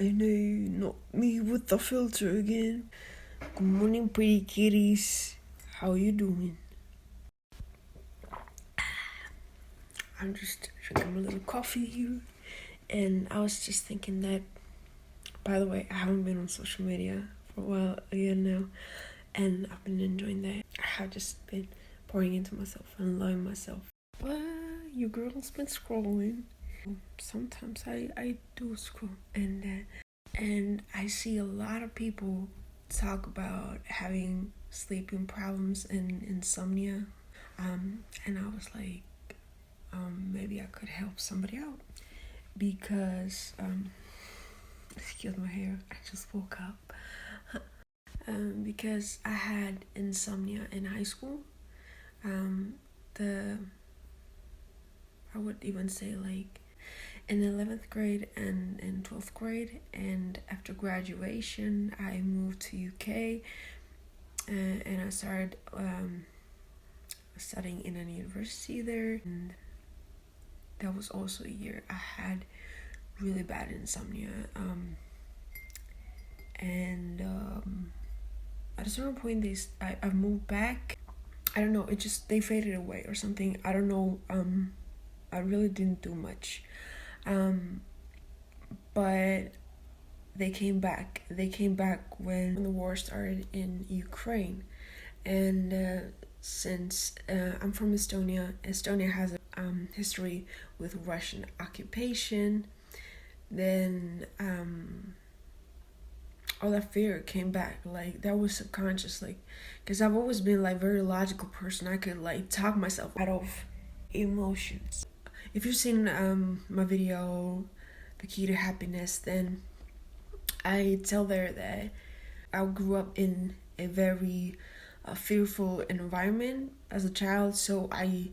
I know, not me with the filter again. Good morning, pretty kitties. How you doing? I'm just drinking a little coffee here, and I was just thinking that, by the way, I haven't been on social media for a while again now, and I've been enjoying that. I have just been pouring into myself and loving myself. Well, your girl's been scrolling. Sometimes I do scroll, and I see a lot of people talk about having sleeping problems and insomnia. And I was like, maybe I could help somebody out because, excuse my hair, I just woke up. Because I had insomnia in high school. I would even say like in 11th grade and in 12th grade, and after graduation I moved to UK, and I started studying in a university there, and that was also a year I had really bad insomnia, and at a certain point I moved back. I don't know, it just, they faded away or something, I don't know. I really didn't do much, but they came back when the war started in Ukraine. And since I'm from Estonia has a history with Russian occupation, then all that fear came back. Like, that was subconscious, like, because I've always been like very logical person. I could like talk myself out of emotions. If you've seen my video, The Key to Happiness, then I tell there that I grew up in a very fearful environment as a child, so I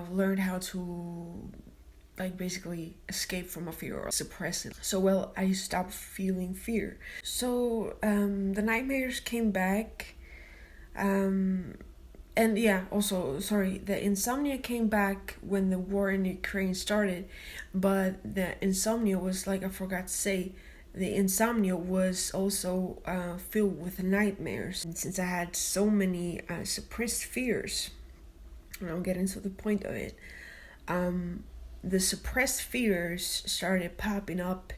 learned how to like basically escape from a fear or suppress it. So well, I stopped feeling fear. So the nightmares came back, and yeah, also, sorry, the insomnia came back when the war in Ukraine started, but the insomnia was, like I forgot to say, the insomnia was also filled with nightmares. And since I had so many suppressed fears, and I'll get into the point of it, the suppressed fears started popping up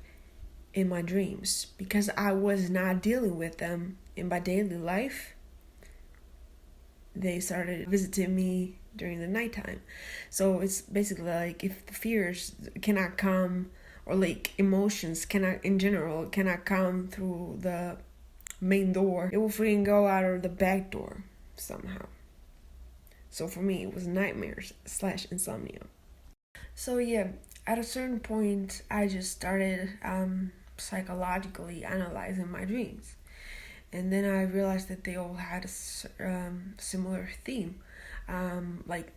in my dreams because I was not dealing with them in my daily life. They started visiting me during the nighttime. So it's basically like, if the fears cannot come, or like emotions cannot, in general, cannot come through the main door, it will freaking go out of the back door somehow. So for me, it was nightmares / insomnia. So yeah, at a certain point, I just started psychologically analyzing my dreams. And then I realized that they all had a similar theme, like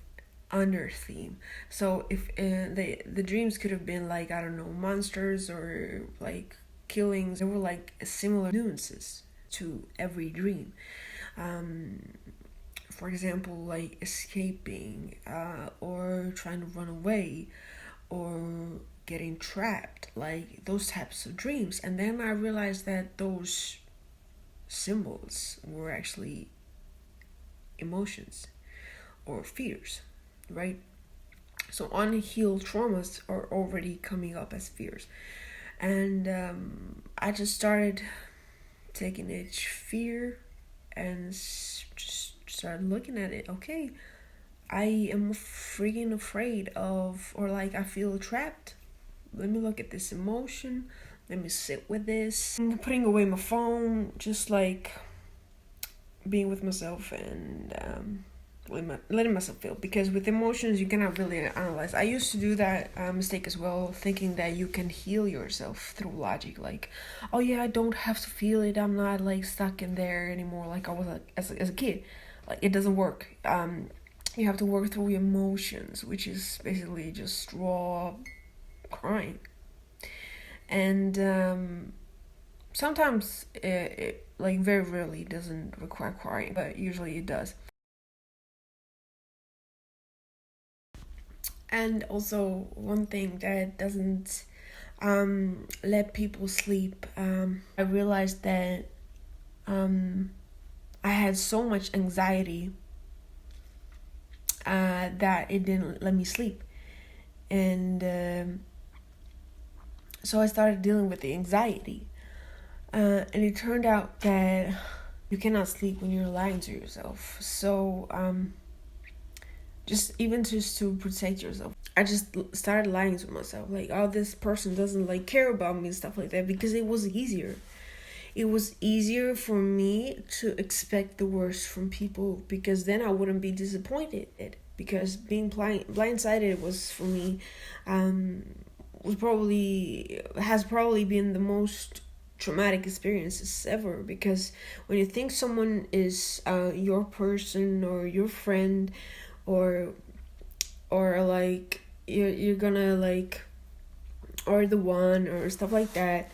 under theme. So if the dreams could have been like, I don't know, monsters or like killings, there were like similar nuances to every dream. For example, like escaping, or trying to run away, or getting trapped, like those types of dreams. And then I realized that those symbols were actually emotions or fears, right? So unhealed traumas are already coming up as fears. And I just started taking each fear and just started looking at it. Okay, I am freaking afraid of, or like I feel trapped. Let me look at this emotion. Let me sit with this. I'm putting away my phone, just like being with myself and letting myself feel. Because with emotions, you cannot really analyze. I used to do that mistake as well, thinking that you can heal yourself through logic. Like, oh yeah, I don't have to feel it. I'm not like stuck in there anymore like I was like, as a kid. Like, it doesn't work. You have to work through emotions, which is basically just raw crying. And sometimes it like very rarely doesn't require crying, but usually it does. And also, one thing that doesn't let people sleep. I realized that I had so much anxiety that it didn't let me sleep. And so I started dealing with the anxiety. And it turned out that you cannot sleep when you're lying to yourself. So just to protect yourself, I just started lying to myself, like, oh, this person doesn't like care about me and stuff like that, because it was easier. It was easier for me to expect the worst from people, because then I wouldn't be disappointed. Because being blindsided was, for me, has probably been the most traumatic experiences ever. Because when you think someone is your person or your friend, or like you're gonna like, or the one, or stuff like that,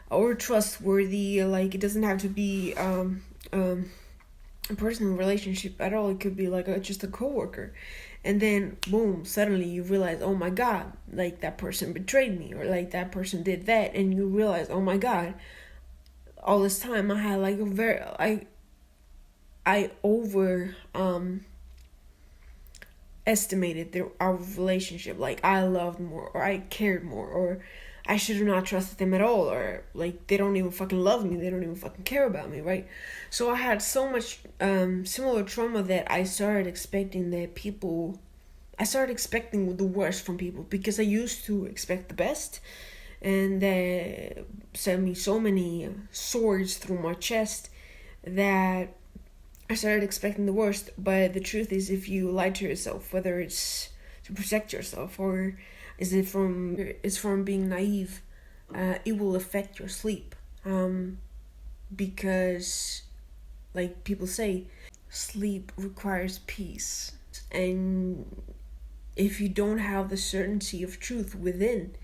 or trustworthy, like it doesn't have to be a personal relationship at all. It could be like just a coworker, and then boom, suddenly you realize, oh my god, like that person betrayed me, or like that person did that, and you realize, oh my god, all this time I had like a very I over estimated our relationship. Like I loved more, or I cared more, or I should have not trusted them at all, or like they don't even fucking love me, they don't even fucking care about me, right? So I had so much similar trauma that I started expecting the worst from people, because I used to expect the best, and they sent me so many swords through my chest that I started expecting the worst. But the truth is, if you lie to yourself, whether it's to protect yourself, or it's from being naive, it will affect your sleep. Because, like people say, sleep requires peace, and if you don't have the certainty of truth within,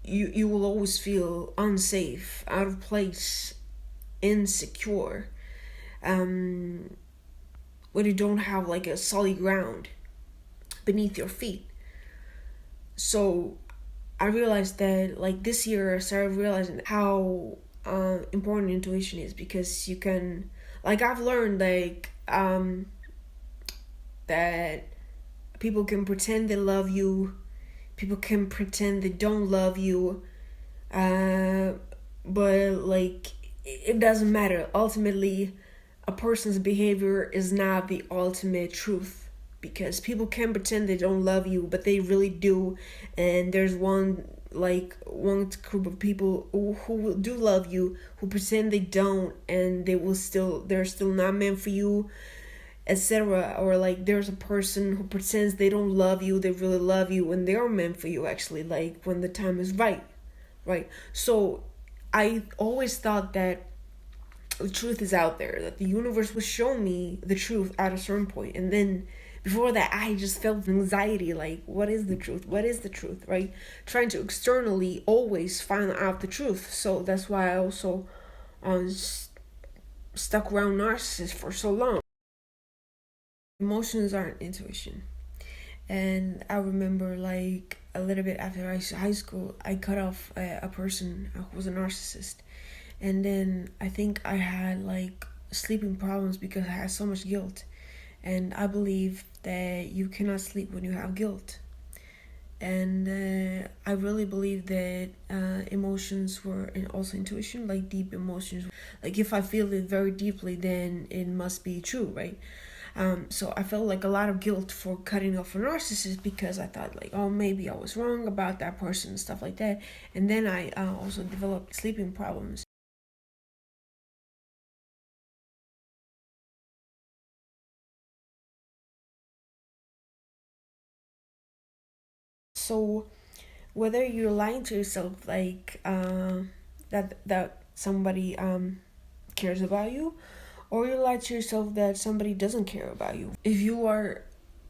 you will always feel unsafe, out of place, insecure, when you don't have like a solid ground beneath your feet. So I realized that, like, this year I started realizing how important intuition is, because you can, like, I've learned like that people can pretend they love you, people can pretend they don't love you, but like it doesn't matter. Ultimately, a person's behavior is not the ultimate truth, because people can pretend they don't love you, but they really do. And there's one group of people who do love you, who pretend they don't, and they're still not meant for you, etc. Or like there's a person who pretends they don't love you, they really love you, and they are meant for you, actually, like when the time is right? So I always thought that the truth is out there, that the universe would show me the truth at a certain point, and then before that I just felt anxiety, like what is the truth, right? Trying to externally always find out the truth. So that's why I also stuck around narcissists for so long. Emotions aren't intuition. And I remember, like, a little bit after high school, I cut off a person who was a narcissist. And then I think I had like sleeping problems because I had so much guilt. And I believe that you cannot sleep when you have guilt. And I really believe that emotions were also intuition, like deep emotions. Like if I feel it very deeply, then it must be true, right? So I felt like a lot of guilt for cutting off a narcissist, because I thought like, oh, maybe I was wrong about that person and stuff like that. And then I also developed sleeping problems. So whether you're lying to yourself, like that somebody cares about you, or you lie to yourself that somebody doesn't care about you, if you are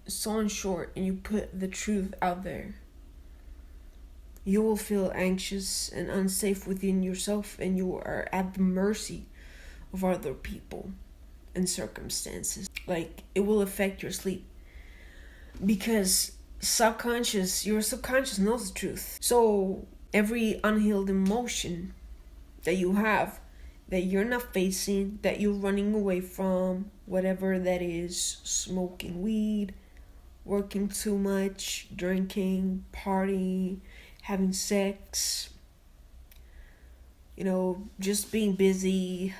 so unsure and you put the truth out there, you will feel anxious and unsafe within yourself, and you are at the mercy of other people and circumstances. Like, it will affect your sleep, because your subconscious knows the truth. So every unhealed emotion that you have, that you're not facing, that you're running away from, whatever that is, smoking weed, working too much, drinking, partying, having sex, just being busy,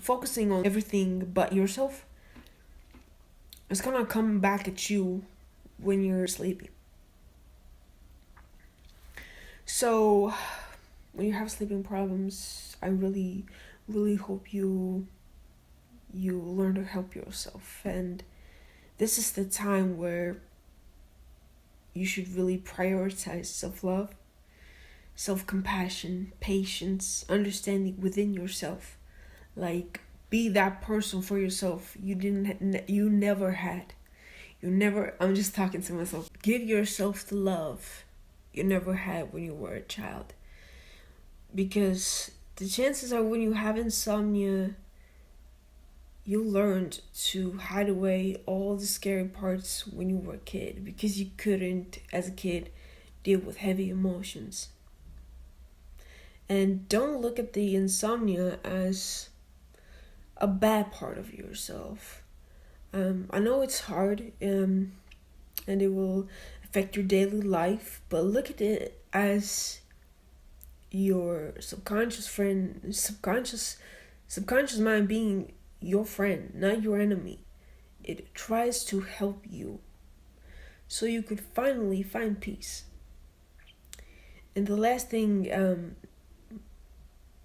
focusing on everything but yourself, it's gonna come back at you when you're sleeping. So when you have sleeping problems, I really, really hope you learn to help yourself. And this is the time where you should really prioritize self-love, self-compassion, patience, understanding within yourself. Like, be that person for yourself you never had. I'm just talking to myself. Give yourself the love you never had when you were a child. Because the chances are when you have insomnia, you learned to hide away all the scary parts when you were a kid because you couldn't, as a kid, deal with heavy emotions. And don't look at the insomnia as a bad part of yourself. I know it's hard, and it will affect your daily life, but look at it as your subconscious mind being your friend, not your enemy. It tries to help you so you could finally find peace. And the last thing,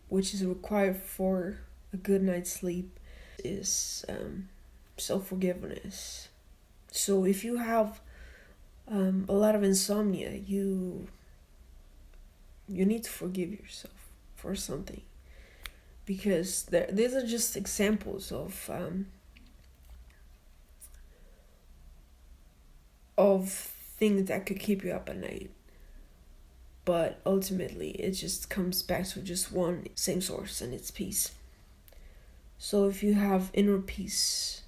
which is required for a good night's sleep, is self-forgiveness. So if you have a lot of insomnia, you need to forgive yourself for something, because these are just examples of things that could keep you up at night. But ultimately, it just comes back to just one same source, and it's peace. So if you have inner peace,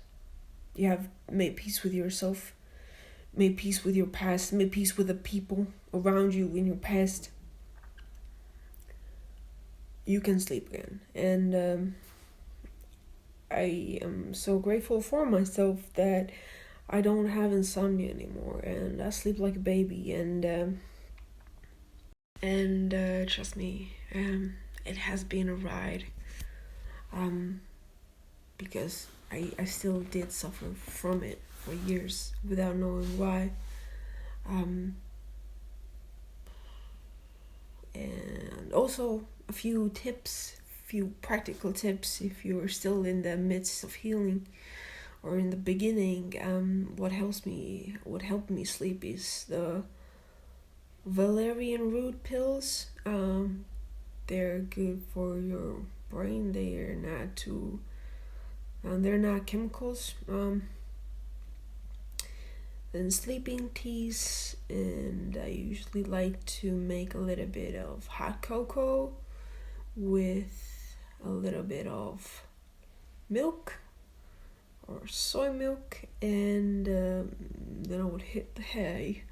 you have made peace with yourself, made peace with your past, made peace with the people around you in your past, you can sleep again. And I am so grateful for myself that I don't have insomnia anymore, and I sleep like a baby. And trust me, it has been a ride, because I still did suffer from it for years without knowing why. And also a few practical tips if you're still in the midst of healing or in the beginning. What helped me sleep is the valerian root pills. They're good for your brain. They're not chemicals. And sleeping teas, and I usually like to make a little bit of hot cocoa with a little bit of milk or soy milk, and then I would hit the hay,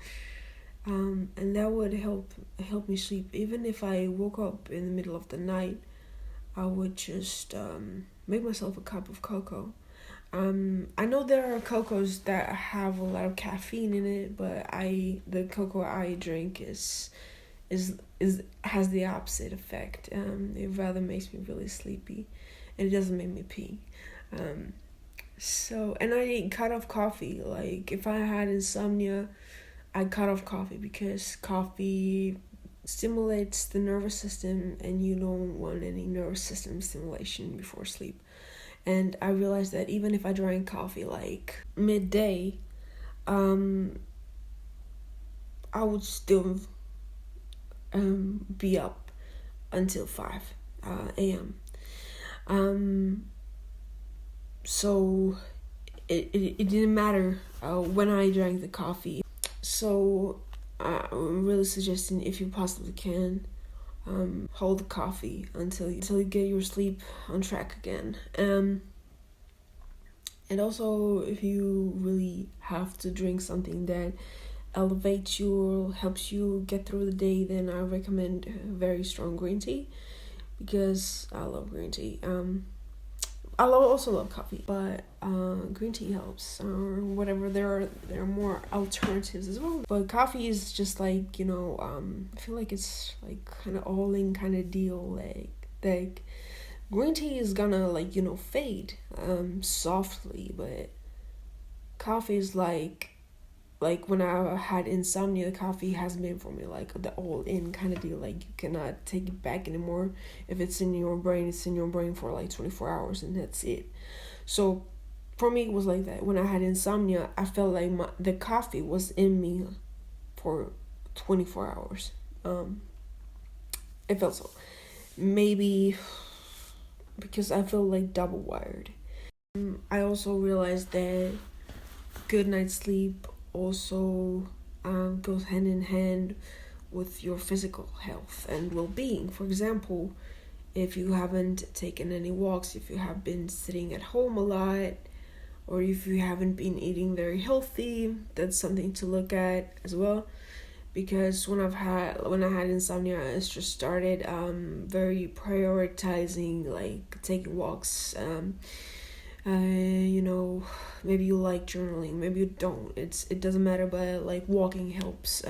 and that would help me sleep. Even if I woke up in the middle of the night, I would just make myself a cup of cocoa. I know there are cocos that have a lot of caffeine in it, but the cocoa I drink has the opposite effect. It rather makes me really sleepy, and it doesn't make me pee. And I cut off coffee. Like, if I had insomnia, I cut off coffee because coffee stimulates the nervous system, and you don't want any nervous system stimulation before sleep. And I realized that even if I drank coffee like midday, I would still be up until 5 a.m. So it didn't matter when I drank the coffee. So I'm really suggesting, if you possibly can, hold the coffee until you get your sleep on track again. And also, if you really have to drink something that elevates you or helps you get through the day, then I recommend very strong green tea, because I love green tea. Also love coffee, but green tea helps, or whatever. There are more alternatives as well. But coffee is just like, I feel like it's like kind of all in kind of deal. Like green tea is gonna like fade softly, but coffee is like when I had insomnia, the coffee has been for me like the all in kind of deal. Like you cannot take it back anymore. If it's in your brain, it's in your brain for like 24 hours and that's it. So for me, it was like that. When I had insomnia, I felt like the coffee was in me for 24 hours. It felt so. Maybe because I feel like double wired. I also realized that good night's sleep also goes hand in hand with your physical health and well-being. For example, if you haven't taken any walks, if you have been sitting at home a lot, or if you haven't been eating very healthy, that's something to look at as well. Because when I had insomnia, I just started very prioritizing like taking walks. Maybe you like journaling, maybe you don't. It doesn't matter, but like walking helps.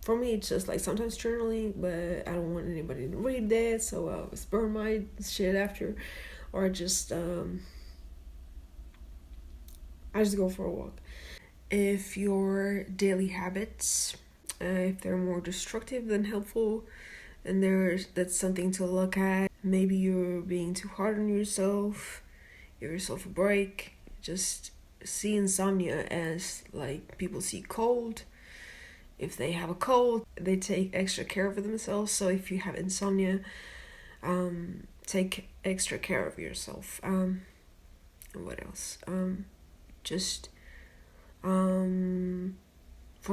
For me, it's just like sometimes journaling, but I don't want anybody to read that, so I'll just burn my shit after, or I just go for a walk. If your daily habits, if they're more destructive than helpful, then that's something to look at. Maybe you're being too hard on yourself. Give yourself a break. Just see insomnia as like people see cold. If they have a cold, they take extra care of themselves. So if you have insomnia, take extra care of yourself. What else? Just for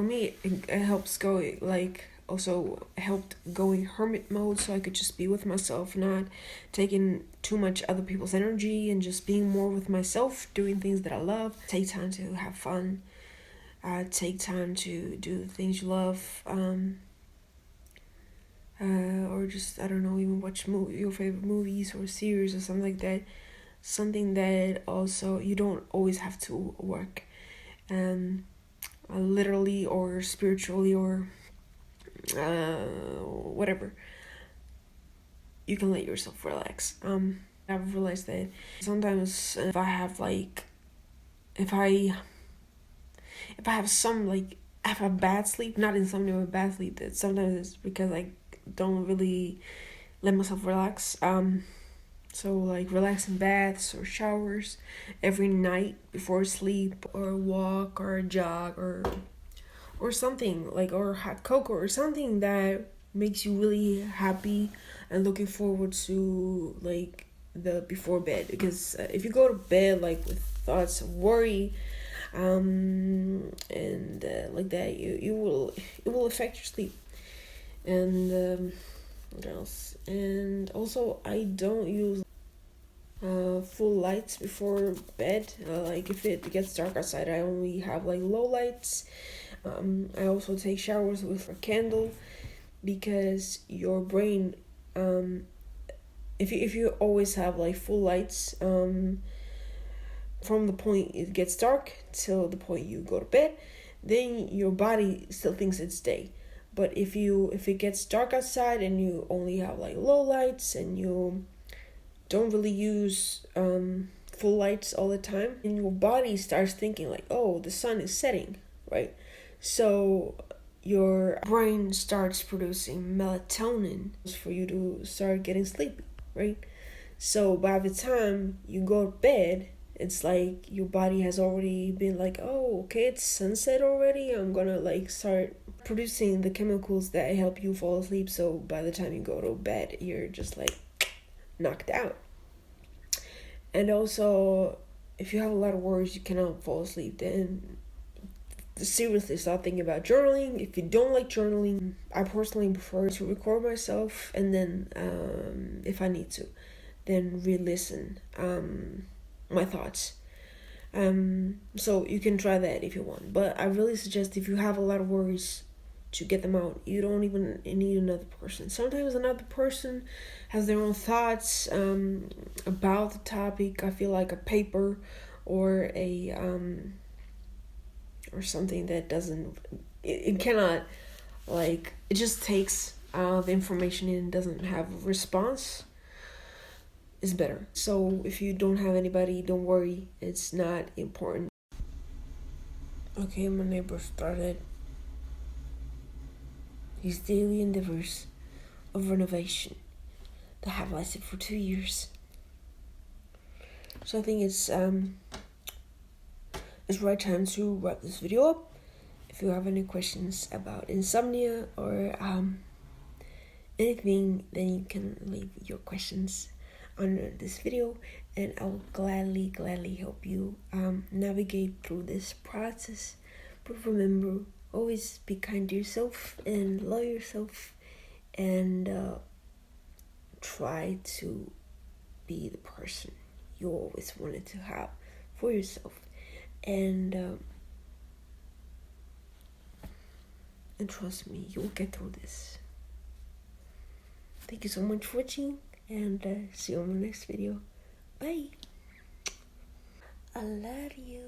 me, it helps go like also helped going hermit mode, so I could just be with myself, not taking too much other people's energy, and just being more with myself, doing things that I love. Take time to have fun. Take time to do the things you love. Or just, I don't know, even watch your favorite movies or series or something like that. Something that also you don't always have to work, literally or spiritually or whatever. You can let yourself relax. I've realized that sometimes if I have I have a bad sleep, not insomnia but bad sleep, that sometimes it's because I don't really let myself relax. So like relaxing baths or showers every night before sleep, or a walk or a jog or something like, or hot cocoa or something that makes you really happy and looking forward to like the before bed. Because if you go to bed like with thoughts of worry and like that, it will affect your sleep. And what else? And also, I don't use full lights before bed. Like if it gets dark outside, I only have like low lights. I also take showers with a candle, because your brain, if you always have like full lights, from the point it gets dark till the point you go to bed, then your body still thinks it's day. But if it gets dark outside and you only have like low lights and you don't really use full lights all the time, and your body starts thinking like, oh, the sun is setting, right? So your brain starts producing melatonin for you to start getting sleepy, right? So by the time you go to bed, it's like your body has already been like, oh, okay, it's sunset already. I'm gonna like start producing the chemicals that help you fall asleep. So by the time you go to bed, you're just like knocked out. And also, if you have a lot of worries, you cannot fall asleep, then seriously start thinking about journaling. If you don't like journaling, I personally prefer to record myself, and then if I need to, then re-listen my thoughts. So you can try that if you want. But I really suggest, if you have a lot of worries, to get them out. You don't even need another person. Sometimes another person has their own thoughts about the topic. I feel like a paper or a or something that doesn't, it cannot, like, it just takes the information in and doesn't have a response, is better. So if you don't have anybody, don't worry, it's not important. Okay, my neighbor started his daily endeavors of renovation that have lasted for 2 years. So I think it's right time to wrap this video up. If you have any questions about insomnia or anything, then you can leave your questions under this video, and I will gladly help you navigate through this process. But remember, always be kind to yourself and love yourself, and try to be the person you always wanted to have for yourself, and trust me, you'll get through this. Thank you so much for watching, and see you on the next video. Bye. I love you.